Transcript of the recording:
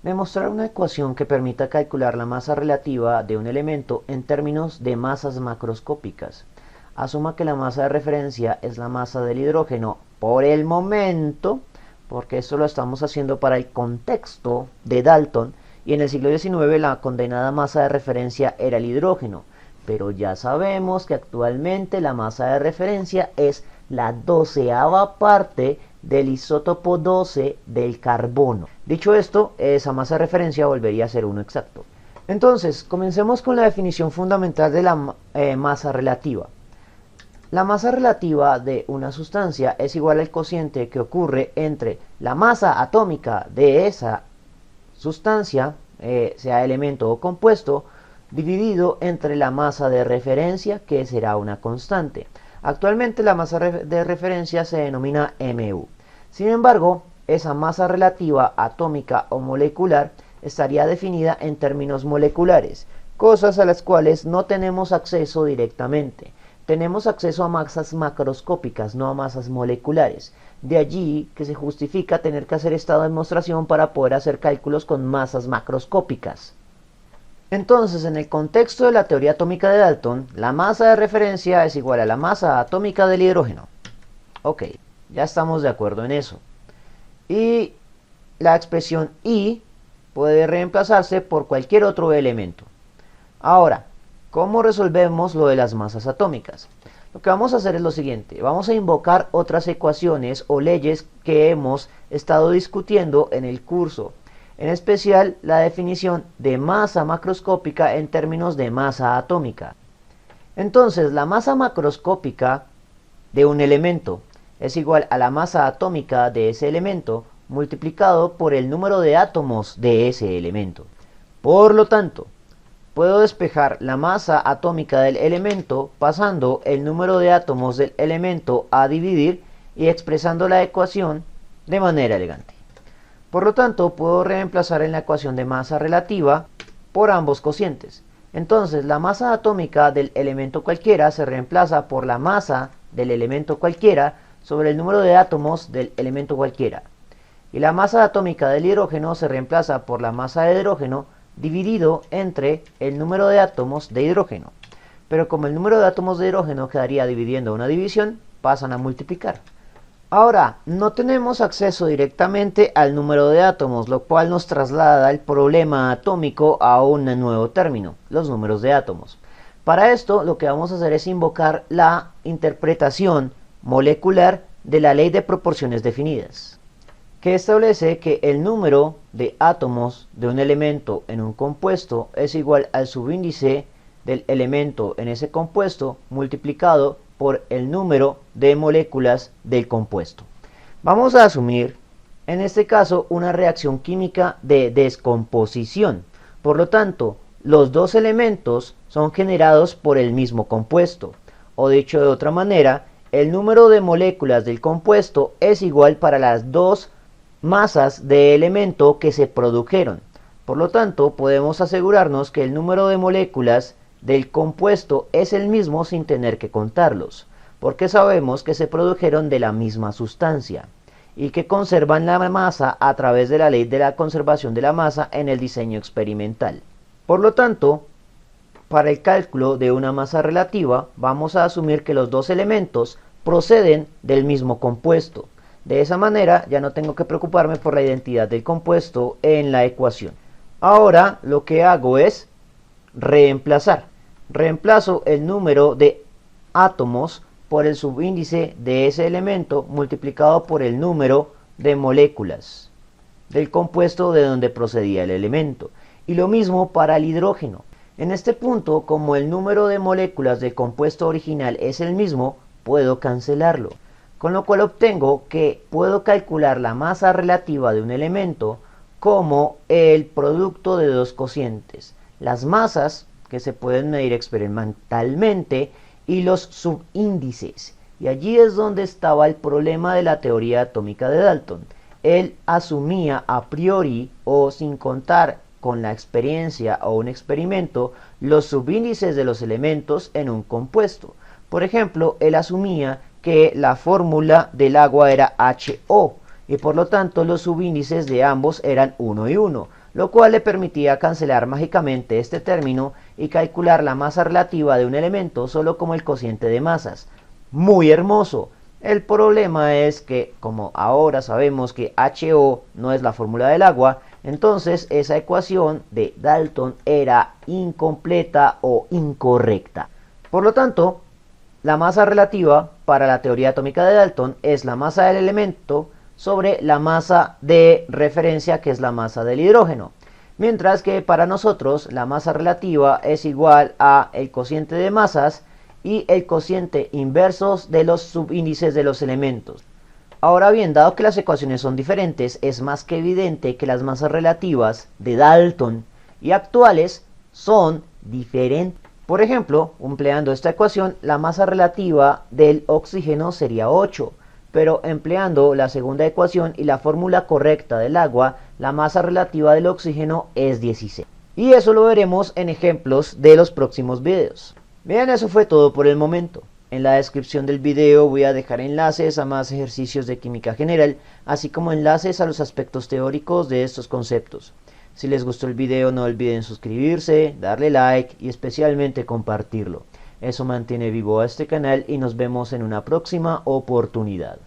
Demostrar una ecuación que permita calcular la masa relativa de un elemento en términos de masas macroscópicas. Asuma que la masa de referencia es la masa del hidrógeno por el momento, porque esto lo estamos haciendo para el contexto de Dalton, y en el siglo XIX la condenada masa de referencia era el hidrógeno, pero ya sabemos que actualmente la masa de referencia es la 12ª parte del isótopo 12 del carbono. Dicho esto, esa masa de referencia volvería a ser 1 exacto. Entonces, comencemos con la definición fundamental de la masa relativa. La masa relativa de una sustancia es igual al cociente que ocurre entre la masa atómica de esa sustancia, sea elemento o compuesto, dividido entre la masa de referencia, que será una constante. Actualmente la masa de referencia se denomina MU. Sin embargo, esa masa relativa atómica o molecular estaría definida en términos moleculares, cosas a las cuales no tenemos acceso directamente. Tenemos acceso a masas macroscópicas, no a masas moleculares. De allí que se justifica tener que hacer esta demostración para poder hacer cálculos con masas macroscópicas. Entonces, en el contexto de la teoría atómica de Dalton, la masa de referencia es igual a la masa atómica del hidrógeno. Ok, ya estamos de acuerdo en eso. Y la expresión I puede reemplazarse por cualquier otro elemento. Ahora, ¿cómo resolvemos lo de las masas atómicas? Lo que vamos a hacer es lo siguiente. Vamos a invocar otras ecuaciones o leyes que hemos estado discutiendo en el curso. En especial, la definición de masa macroscópica en términos de masa atómica. Entonces, la masa macroscópica de un elemento es igual a la masa atómica de ese elemento multiplicado por el número de átomos de ese elemento. Por lo tanto, puedo despejar la masa atómica del elemento pasando el número de átomos del elemento a dividir y expresando la ecuación de manera elegante. Por lo tanto, puedo reemplazar en la ecuación de masa relativa por ambos cocientes. Entonces, la masa atómica del elemento cualquiera se reemplaza por la masa del elemento cualquiera sobre el número de átomos del elemento cualquiera. Y la masa atómica del hidrógeno se reemplaza por la masa de hidrógeno dividido entre el número de átomos de hidrógeno. Pero como el número de átomos de hidrógeno quedaría dividiendo una división, pasan a multiplicar. Ahora, no tenemos acceso directamente al número de átomos, lo cual nos traslada el problema atómico a un nuevo término, los números de átomos. Para esto, lo que vamos a hacer es invocar la interpretación molecular de la ley de proporciones definidas, que establece que el número de átomos de un elemento en un compuesto es igual al subíndice del elemento en ese compuesto multiplicado por el número de moléculas del compuesto. Vamos a asumir, en este caso, una reacción química de descomposición. Por lo tanto, los dos elementos son generados por el mismo compuesto. O dicho de otra manera, el número de moléculas del compuesto es igual para las dos masas de elemento que se produjeron. Por lo tanto, podemos asegurarnos que el número de moléculas del compuesto es el mismo sin tener que contarlos, porque sabemos que se produjeron de la misma sustancia y que conservan la masa a través de la ley de la conservación de la masa en el diseño experimental. Por lo tanto, para el cálculo de una masa relativa, vamos a asumir que los dos elementos proceden del mismo compuesto. De esa manera ya no tengo que preocuparme por la identidad del compuesto en la ecuación. Ahora lo que hago es reemplazar. Reemplazo el número de átomos por el subíndice de ese elemento multiplicado por el número de moléculas del compuesto de donde procedía el elemento. Y lo mismo para el hidrógeno. En este punto, como el número de moléculas del compuesto original es el mismo, puedo cancelarlo. Con lo cual obtengo que puedo calcular la masa relativa de un elemento como el producto de dos cocientes. Las masas que se pueden medir experimentalmente y los subíndices. Y allí es donde estaba el problema de la teoría atómica de Dalton. Él asumía a priori o sin contar con la experiencia o un experimento los subíndices de los elementos en un compuesto. Por ejemplo, él asumía que la fórmula del agua era HO y por lo tanto los subíndices de ambos eran 1 y 1. lo cual le permitía cancelar mágicamente este término y calcular la masa relativa de un elemento solo como el cociente de masas. Muy hermoso. El problema es que, como ahora sabemos que HO no es la fórmula del agua, entonces esa ecuación de Dalton era incompleta o incorrecta. Por lo tanto, la masa relativa para la teoría atómica de Dalton es la masa del elemento sobre la masa de referencia, que es la masa del hidrógeno. Mientras que para nosotros la masa relativa es igual a el cociente de masas y el cociente inversos de los subíndices de los elementos. Ahora bien, dado que las ecuaciones son diferentes, es más que evidente que las masas relativas de Dalton y actuales son diferentes. Por ejemplo, empleando esta ecuación, la masa relativa del oxígeno sería 8, pero empleando la segunda ecuación y la fórmula correcta del agua, la masa relativa del oxígeno es 16. Y eso lo veremos en ejemplos de los próximos videos. Bien, eso fue todo por el momento. En la descripción del video voy a dejar enlaces a más ejercicios de química general, así como enlaces a los aspectos teóricos de estos conceptos. Si les gustó el video no olviden suscribirse, darle like y especialmente compartirlo. Eso mantiene vivo a este canal y nos vemos en una próxima oportunidad.